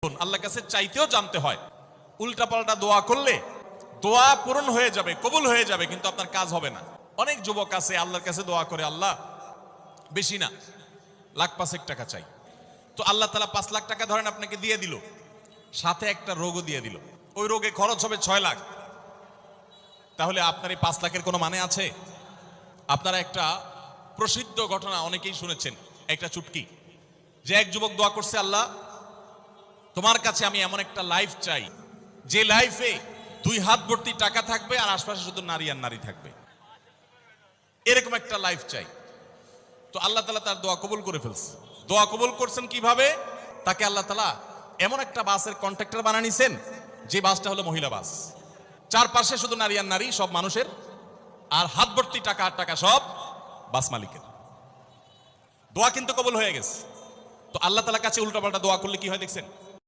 আল্লাহর কাছে চাইতেও জানতে হয়। উল্টাপাল্টা দোয়া করলে দোয়া পূরণ হয়ে যাবে, কবুল হয়ে যাবে, কিন্তু আপনার কাজ হবে না। অনেক যুবক আছে আল্লাহর কাছে দোয়া করে, আল্লাহ বেশি না, লাখ পাঁচেক টাকা চাই। তো আল্লাহ তাআলা 5 লাখ টাকা ধরেন আপনাকে দিয়ে দিল, সাথে একটা রোগও দিয়ে দিল, ওই রোগে খরচ হবে 6 লাখ। তাহলে আপনার এই 5 লাখের কোনো মানে আছে? আপনারা একটা প্রসিদ্ধ ঘটনা অনেকেই শুনেছেন, একটা চুটকি, যে এক যুবক দোয়া করছে, আল্লাহ তোমার কাছে আমি এমন একটা লাইফ চাই যে লাইফে 2 হাত ভর্তি টাকা থাকবে আর আশপাশে শুধু নারী আর নারী থাকবে, এরকম একটা লাইফ চাই। তো আল্লাহ তাআলা তার দোয়া কবুল করে ফেলছে। দোয়া কবুল করছেন কিভাবে? তাকে আল্লাহ তাআলা এমন একটা বাসের কন্ট্রাক্টর বানিয়ে নিছেন, যে বাসটা হলো মহিলা বাস, চারপাশে শুধু নারী আর নারী, সব মানুষের, আর হাত ভর্তি টাকা আর টাকা সব বাস মালিকের। দোয়া কিন্তু কবুল হয়ে গেছে। তো আল্লাহ তাআলার কাছে উল্টাপাল্টা দোয়া করলে কি হয় দেখছেন?